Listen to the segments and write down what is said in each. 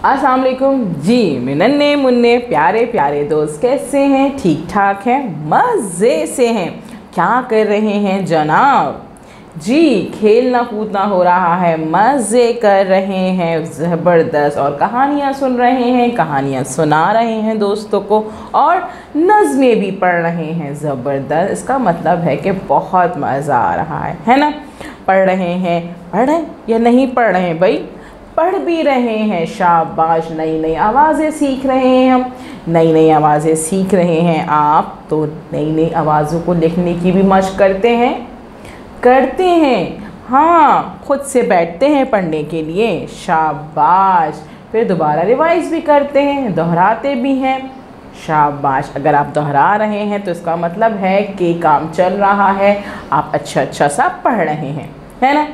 अस्सलाम वालेकुम जी। मेरे नन्हे मुन्ने प्यारे प्यारे दोस्त कैसे हैं? ठीक ठाक हैं, मज़े से हैं। क्या कर रहे हैं जनाब? जी खेलना कूदना हो रहा है, मज़े कर रहे हैं ज़बरदस्त, और कहानियाँ सुन रहे हैं, कहानियाँ सुना रहे हैं दोस्तों को, और नज़में भी पढ़ रहे हैं ज़बरदस्त। इसका मतलब है कि बहुत मज़ा आ रहा है ना? पढ़ रहे हैं, पढ़ रहे या नहीं पढ़ रहे हैं भाई? पढ़ भी रहे हैं, शाबाश। नई नई आवाज़ें सीख रहे हैं, हम नई नई आवाज़ें सीख रहे हैं। आप तो नई नई आवाज़ों को लिखने की भी मशक़ करते हैं। हाँ, खुद से बैठते हैं पढ़ने के लिए, शाबाश। फिर दोबारा रिवाइज़ भी करते हैं, दोहराते भी हैं, शाबाश। अगर आप दोहरा रहे हैं तो इसका मतलब है कि काम चल रहा है, आप अच्छा सा पढ़ रहे हैं, है ना?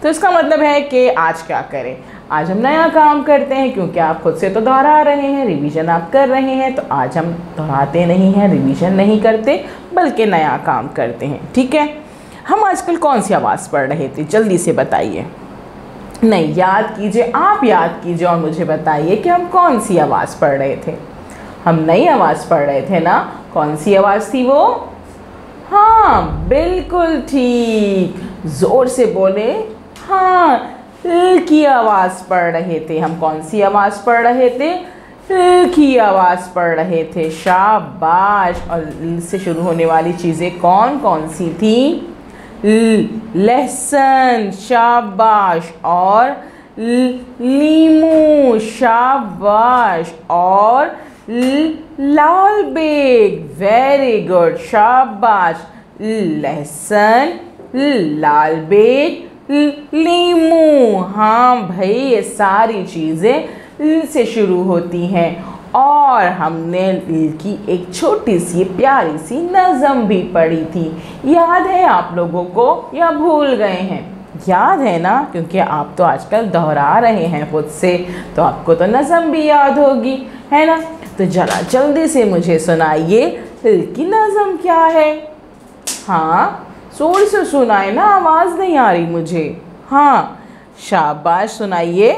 तो इसका मतलब है कि आज क्या करें? आज हम नया काम करते हैं, क्योंकि आप खुद से तो दोहरा रहे हैं, रिवीजन आप कर रहे हैं। तो आज हम दोहराते नहीं हैं, रिवीजन नहीं करते, बल्कि नया काम करते हैं। ठीक है? हम आजकल कौन सी आवाज़ पढ़ रहे थे? जल्दी से बताइए। नहीं, याद कीजिए, आप याद कीजिए और मुझे बताइए कि हम कौन सी आवाज़ पढ़ रहे थे। हम नई आवाज़ पढ़ रहे थे ना? कौन सी आवाज़ थी वो? हाँ, बिल्कुल ठीक, ज़ोर से बोले। हाँ, ल की आवाज़ पढ़ रहे थे। हम कौन सी आवाज़ पढ़ रहे थे? ल की आवाज़ पढ़ रहे थे, शाबाश। और ल से शुरू होने वाली चीज़ें कौन कौन सी थी? लहसुन, शाबाश। और लीमू, शाबाश। और लाल बेग, वेरी गुड, शाबाश। लहसुन, लाल बेग, लीमू। हाँ भाई, ये सारी चीज़ें से शुरू होती हैं। और हमने की एक छोटी सी प्यारी सी नज़म भी पढ़ी थी। याद है आप लोगों को या भूल गए हैं? याद है ना? क्योंकि आप तो आजकल दोहरा रहे हैं खुद से, तो आपको तो नज़म भी याद होगी, है ना? तो जरा जल्दी से मुझे सुनाइए, की नज़म क्या है? हाँ, जोर से सुनाए ना, आवाज़ नहीं आ रही मुझे। हाँ, शाबाश, सुनाइए।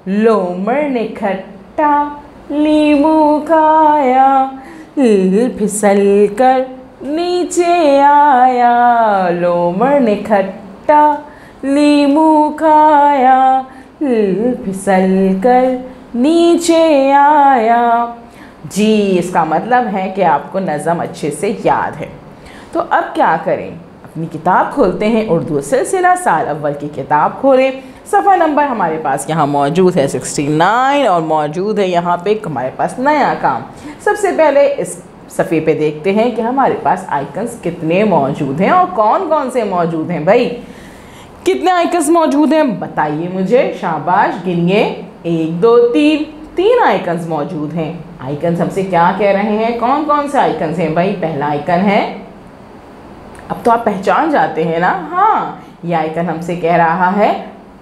लोमड़ ने खट्टा लीमू खाया, फिसल कर नीचे आया। लोमड़ ने खट्टा लीमू खाया, फिसल कर नीचे आया। जी, इसका मतलब है कि आपको नज़म अच्छे से याद है। तो अब क्या करें? अपनी किताब खोलते हैं, उर्दू सिलसिला साल अव्वल की किताब खोलें। सफ़ा नंबर हमारे पास यहाँ मौजूद है 69, और मौजूद है यहाँ पे हमारे पास नया काम। सबसे पहले इस सफ़े पे देखते हैं कि हमारे पास आइकन्स कितने मौजूद हैं और कौन कौन से मौजूद हैं। भाई, कितने आइकन्स मौजूद हैं बताइए मुझे, शाबाश। गिनिए, 1 2 3, 3 आइकन्स मौजूद हैं। आइकन्स हमसे क्या कह रहे हैं? कौन कौन से आइकन्स हैं भाई? पहला आइकन है, अब तो आप पहचान जाते हैं ना? हाँ, ये आइकन हमसे कह रहा है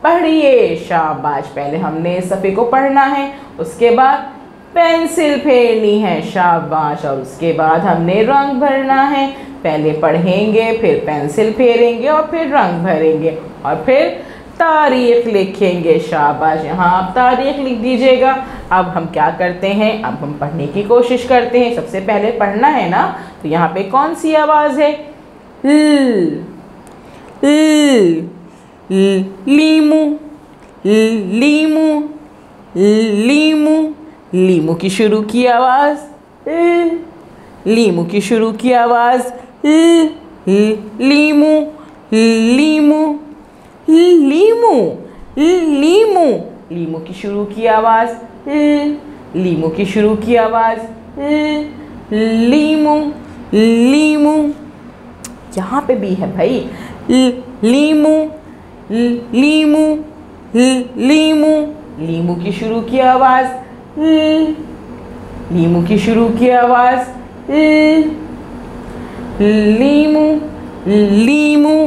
पढ़िए, शाबाश। पहले हमने इस सफ़े को पढ़ना है, उसके बाद पेंसिल फेरनी है, शाबाश। और उसके बाद हमने रंग भरना है। पहले पढ़ेंगे, फिर पेंसिल फेरेंगे, और फिर रंग भरेंगे, और फिर तारीख़ लिखेंगे, शाबाश। यहाँ आप तारीख़ लिख दीजिएगा। अब हम क्या करते हैं? अब हम पढ़ने की कोशिश करते हैं। सबसे पहले पढ़ना है ना, तो यहाँ पे कौन सी आवाज़ है? लीमू, लीमू, लीमू। लीमू की शुरू की आवाज़, लीमू की शुरू की आवाज़, लीमू, लीमू, लीमू, लीमू। लीमू की शुरू की आवाज़, लीमू की शुरू की आवाज़, लीमू, लीमू। यहाँ पे भी है भाई, लीमू, लीमू, लीमू। लीमू की शुरू की आवाज़, लीमू की शुरू की आवाज़, लीमू, लीमू,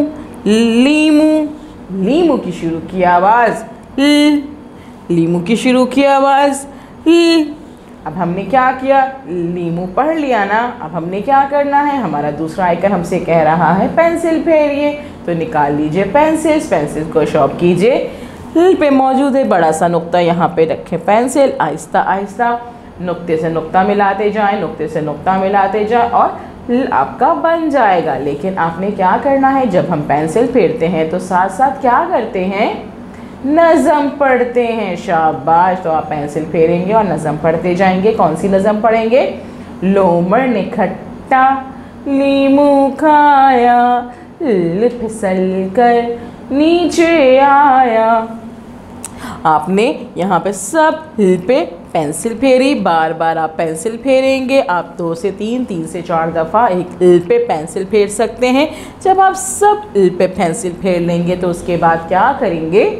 लीमू। लीमू की शुरू की आवाज़, लीमू की शुरू की आवाज़। अब हमने क्या किया? लीमू पढ़ लिया ना? अब हमने क्या करना है? हमारा दूसरा आइकन हमसे कह रहा है पेंसिल फेरिए, तो निकाल लीजिए पेंसिल को, शॉर्प कीजिए ल पे मौजूद है बड़ा सा नुक्ता, यहाँ पे रखें पेंसिल, आहिस्ता आहिस्ता नुक्ते से नुक्ता मिलाते जाएं, नुक्ते से नुक्ता मिलाते जाएं और ल आपका बन जाएगा। लेकिन आपने क्या करना है, जब हम पेंसिल फेरते हैं तो साथ साथ क्या करते हैं, नज़म पढ़ते हैं। शाबाश। तो आप पेंसिल फेरेंगे और नज़म पढ़ते जाएंगे। कौन सी नज़म पढ़ेंगे, लोमड़ ने खट्टा नींबू खाया, ल फिसल कर नीचे आया। आपने यहाँ पे सब ल पे पेंसिल फेरी, बार बार आप पेंसिल फेरेंगे। आप 2 से 3, 3 से 4 दफ़ा एक ल पे पेंसिल फेर सकते हैं। जब आप सब ल पे पेंसिल फेर लेंगे तो उसके बाद क्या करेंगे,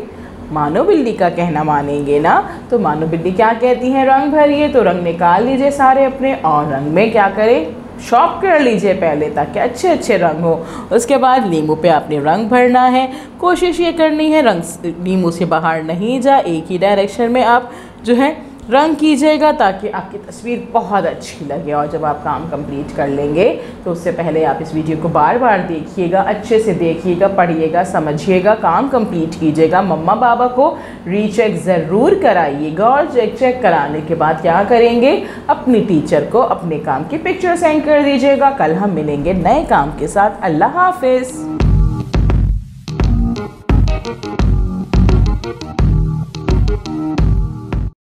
मानो बिल्ली का कहना मानेंगे ना। तो मानो बिल्ली क्या कहती हैं, रंग भरिए। तो रंग निकाल लीजिए सारे अपने और रंग में क्या करें, शॉप कर लीजिए पहले ताकि अच्छे अच्छे रंग हो। उसके बाद नींबू पे आपने रंग भरना है। कोशिश ये करनी है रंग नींबू से बाहर नहीं जाए, एक ही डायरेक्शन में आप जो है रंग कीजिएगा ताकि आपकी तस्वीर बहुत अच्छी लगे। और जब आप काम कंप्लीट कर लेंगे तो उससे पहले आप इस वीडियो को बार बार देखिएगा, अच्छे से देखिएगा, पढ़िएगा, समझिएगा, काम कंप्लीट कीजिएगा। मम्मा पापा को रीचेक ज़रूर कराइएगा और चेक कराने के बाद क्या करेंगे, अपनी टीचर को अपने काम की पिक्चर सेंड कर दीजिएगा। कल हम मिलेंगे नए काम के साथ। अल्लाह हाफिज़।